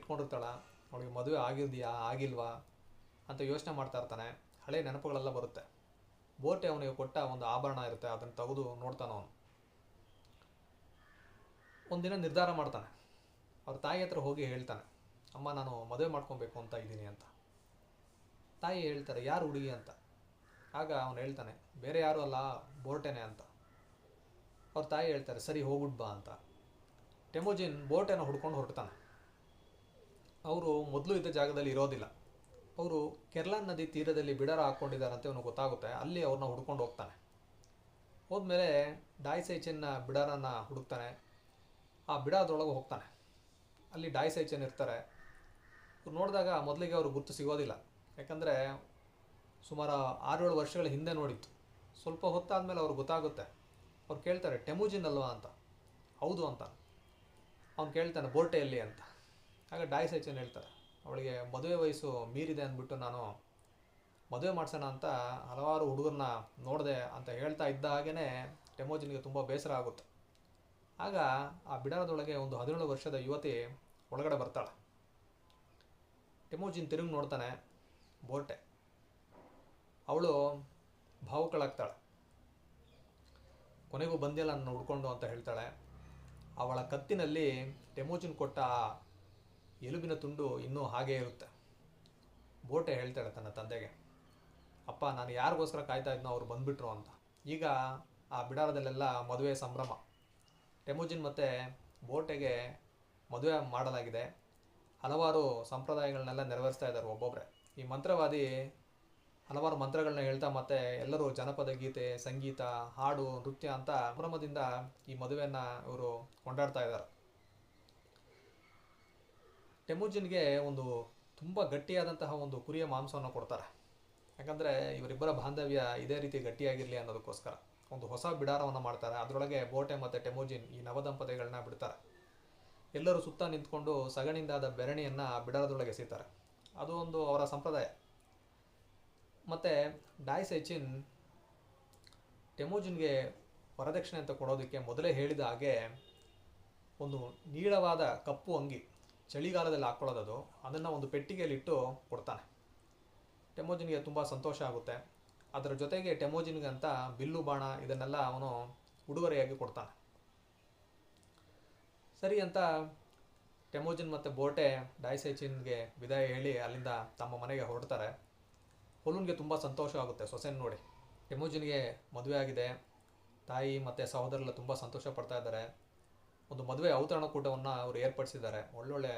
ಇಟ್ಕೊಂಡಿರ್ತಾಳ, ಅವಳಿಗೆ ಮದುವೆ ಆಗಿದೆಯಾ ಆಗಿಲ್ವಾ ಅಂತ ಯೋಚನೆ ಮಾಡ್ತಾ ಇರ್ತಾನೆ. ಹಳೆ ನೆನಪುಗಳೆಲ್ಲ ಬರುತ್ತೆ. ಬೋರ್ಟೆ ಅವನಿಗೆ ಕೊಟ್ಟ ಒಂದು ಆಭರಣ ಇರುತ್ತೆ, ಅದನ್ನು ತೆಗೆದು ನೋಡ್ತಾನೆ ಅವನು. ಒಂದಿನ ನಿರ್ಧಾರ ಮಾಡ್ತಾನೆ, ಅವ್ರ ತಾಯಿ ಹತ್ರ ಹೋಗಿ ಹೇಳ್ತಾನೆ, ಅಮ್ಮ ನಾನು ಮದುವೆ ಮಾಡ್ಕೊಬೇಕು ಅಂತ ಇದ್ದೀನಿ ಅಂತ. ತಾಯಿ ಹೇಳ್ತಾರೆ, ಯಾರು ಹುಡುಗಿ ಅಂತ. ಆಗ ಅವನು ಹೇಳ್ತಾನೆ, ಬೇರೆ ಯಾರು ಅಲ್ಲ, ಬೋರ್ಟೆನೆ ಅಂತ. ಅವ್ರ ತಾಯಿ ಹೇಳ್ತಾರೆ, ಸರಿ ಹೋಗ್ಬಿಟ್ ಬಾ ಅಂತ. ಟೆಮೋಜಿನ್ ಬೋರ್ಟೆನ ಹುಡ್ಕೊಂಡು ಹೊರಡ್ತಾನೆ. ಅವರು ಮೊದಲು ಇದ್ದ ಜಾಗದಲ್ಲಿ ಇರೋದಿಲ್ಲ. ಅವರು ಕೆರ್ಲಾನ್ ನದಿ ತೀರದಲ್ಲಿ ಬಿಡಾರ ಹಾಕ್ಕೊಂಡಿದ್ದಾರಂತೆ ಅವನು ಗೊತ್ತಾಗುತ್ತೆ. ಅಲ್ಲಿ ಅವ್ರನ್ನ ಹುಡ್ಕೊಂಡು ಹೋಗ್ತಾನೆ. ಹೋದ್ಮೇಲೆ ಡಾಯ್ಸೈಚನ್ನ ಬಿಡಾರನ ಹುಡುಕ್ತಾನೆ. ಆ ಬಿಡಾರದೊಳಗೆ ಹೋಗ್ತಾನೆ. ಅಲ್ಲಿ ಡಾಯ್ಸೈಚನ್ ಇರ್ತಾರೆ. ಇವ್ರು ನೋಡಿದಾಗ ಮೊದಲಿಗೆ ಅವರು ಗುರ್ತು ಸಿಗೋದಿಲ್ಲ, ಯಾಕಂದರೆ ಸುಮಾರು 6-7 ವರ್ಷಗಳ ಹಿಂದೆ ನೋಡಿತ್ತು. ಸ್ವಲ್ಪ ಹೊತ್ತಾದಮೇಲೆ ಅವ್ರಿಗೆ ಗೊತ್ತಾಗುತ್ತೆ. ಅವ್ರು ಕೇಳ್ತಾರೆ, ಟೆಮೋಜಿನ್ ಅಲ್ವಾ ಅಂತ. ಹೌದು ಅಂತ. ಅವ್ನು ಕೇಳ್ತಾನೆ, ಬೋರ್ಟೆಯಲ್ಲಿ ಅಂತ. ಆಗ ಡಾಯ್ಸೈಚನ್ ಹೇಳ್ತಾರೆ, ಅವಳಿಗೆ ಮದುವೆ ವಯಸ್ಸು ಮೀರಿದೆ ಅಂದ್ಬಿಟ್ಟು ನಾನು ಮದುವೆ ಮಾಡ್ಸೋಣ ಅಂತ ಹಲವಾರು ಹುಡುಗರನ್ನ ನೋಡಿದೆ ಅಂತ ಹೇಳ್ತಾ ಇದ್ದ ಹಾಗೇ ಟೆಮೋಜಿನ್ಗೆ ತುಂಬ ಬೇಸರ ಆಗುತ್ತೆ. ಆಗ ಆ ಬಿಡಾರದೊಳಗೆ ಒಂದು 17 ವರ್ಷದ ಯುವತಿ ಒಳಗಡೆ ಬರ್ತಾಳೆ. ಟೆಮೋಜಿನ್ ತಿರುಗಿ ನೋಡ್ತಾನೆ, ಬೋರ್ಟೆ. ಅವಳು ಭಾವುಕಳಾಗ್ತಾಳೆ. ಕೊನೆಗೂ ಬಂದಿಲ್ಲ ನನ್ನ ಹುಡ್ಕೊಂಡು ಅಂತ ಹೇಳ್ತಾಳೆ. ಅವಳ ಕತ್ತಿನಲ್ಲಿ ಟೆಮೋಜಿನ್ ಕೊಟ್ಟ ಎಲುಬಿನ ತುಂಡು ಇನ್ನೂ ಹಾಗೇ ಇರುತ್ತೆ. ಬೋರ್ಟೆ ಹೇಳ್ತಾಳೆ ತನ್ನ ತಂದೆಗೆ, ಅಪ್ಪ ನಾನು ಯಾರಿಗೋಸ್ಕರ ಕಾಯ್ತಾ ಇದ್ನೋ ಅವ್ರು ಬಂದುಬಿಟ್ರು ಅಂತ. ಈಗ ಆ ಬಿಡಾರದಲ್ಲೆಲ್ಲ ಮದುವೆ ಸಂಭ್ರಮ. ಟೆಮೋಜಿನ್ ಮತ್ತು ಬೋರ್ಟೆಗೆ ಮದುವೆ ಮಾಡಲಾಗಿದೆ. ಹಲವಾರು ಸಂಪ್ರದಾಯಗಳನ್ನೆಲ್ಲ ನೆರವೇರಿಸ್ತಾ ಇದ್ದಾರೆ ಒಬ್ಬೊಬ್ಬರೇ. ಈ ಮಂತ್ರವಾದಿ ಹಲವಾರು ಮಂತ್ರಗಳನ್ನ ಹೇಳ್ತಾ ಮತ್ತು ಎಲ್ಲರೂ ಜನಪದ ಗೀತೆ, ಸಂಗೀತ, ಹಾಡು, ನೃತ್ಯ ಅಂತ ಸಂಭ್ರಮದಿಂದ ಈ ಮದುವೆಯನ್ನು ಇವರು ಕೊಂಡಾಡ್ತಾ ಇದ್ದಾರೆ. ಟೆಮೋಜಿನ್ಗೆ ಒಂದು ತುಂಬ ಗಟ್ಟಿಯಾದಂತಹ ಒಂದು ಕುರಿಯ ಮಾಂಸವನ್ನು ಕೊಡ್ತಾರೆ. ಯಾಕಂದರೆ ಇವರಿಬ್ಬರ ಬಾಂಧವ್ಯ ಇದೇ ರೀತಿ ಗಟ್ಟಿಯಾಗಿರಲಿ ಅನ್ನೋದಕ್ಕೋಸ್ಕರ ಒಂದು ಹೊಸ ಬಿಡಾರವನ್ನು ಮಾಡ್ತಾರೆ. ಅದರೊಳಗೆ ಬೋರ್ಟೆ ಮತ್ತು ಟೆಮೋಜಿನ್ ಈ ನವದಂಪತಿಗಳನ್ನ ಬಿಡ್ತಾರೆ. ಎಲ್ಲರೂ ಸುತ್ತ ನಿಂತ್ಕೊಂಡು ಸಗಣಿಯಿಂದಾದ ಬೆರಣಿಯನ್ನು ಬಿಡಾರದೊಳಗೆ ಎಸೀತಾರೆ. ಅದು ಒಂದು ಅವರ ಸಂಪ್ರದಾಯ. ಮತ್ತು ಡಾಯ್ಸೈಚಿನ್ ಟೆಮೋಜಿನ್ಗೆ ವರದಕ್ಷಿಣೆ ಅಂತ ಕೊಡೋದಕ್ಕೆ ಮೊದಲೇ ಹೇಳಿದ ಹಾಗೆ ಒಂದು ನೀಳವಾದ ಕಪ್ಪು ಅಂಗಿ, ಚಳಿಗಾಲದಲ್ಲಿ ಹಾಕ್ಕೊಳ್ಳೋದದು, ಅದನ್ನು ಒಂದು ಪೆಟ್ಟಿಗೆಯಲ್ಲಿಟ್ಟು ಕೊಡ್ತಾನೆ. ಟೆಮೋಜಿನ್ಗೆ ತುಂಬ ಸಂತೋಷ ಆಗುತ್ತೆ. ಅದರ ಜೊತೆಗೆ ಟೆಮೋಜಿನ್ಗೆ ಅಂತ ಬಿಲ್ಲು ಬಾಣ ಇದನ್ನೆಲ್ಲ ಅವನು ಉಡುಗೊರೆಯಾಗಿ ಕೊಡ್ತಾನೆ. ಸರಿ ಅಂತ ಟೆಮೋಜಿನ್ ಮತ್ತು ಬೋರ್ಟೆ ಡಾಯ್ಸೈಚಿನ್ಗೆ ವಿದಾಯ ಹೇಳಿ ಅಲ್ಲಿಂದ ತಮ್ಮ ಮನೆಗೆ ಹೊರಡ್ತಾರೆ. ಹೊಲೂನ್ಗೆ ತುಂಬ ಸಂತೋಷ ಆಗುತ್ತೆ ಸೊಸೆನ ನೋಡಿ. ಟೆಮೋಜಿನ್ಗೆ ಮದುವೆ ಆಗಿದೆ. ತಾಯಿ ಮತ್ತು ಸಹೋದರರೆಲ್ಲ ತುಂಬ ಸಂತೋಷ ಪಡ್ತಾ ಇದ್ದಾರೆ. ಒಂದು ಮದುವೆ ಔತಣಕೂಟವನ್ನು ಅವರು ಏರ್ಪಡಿಸಿದ್ದಾರೆ. ಒಳ್ಳೊಳ್ಳೆ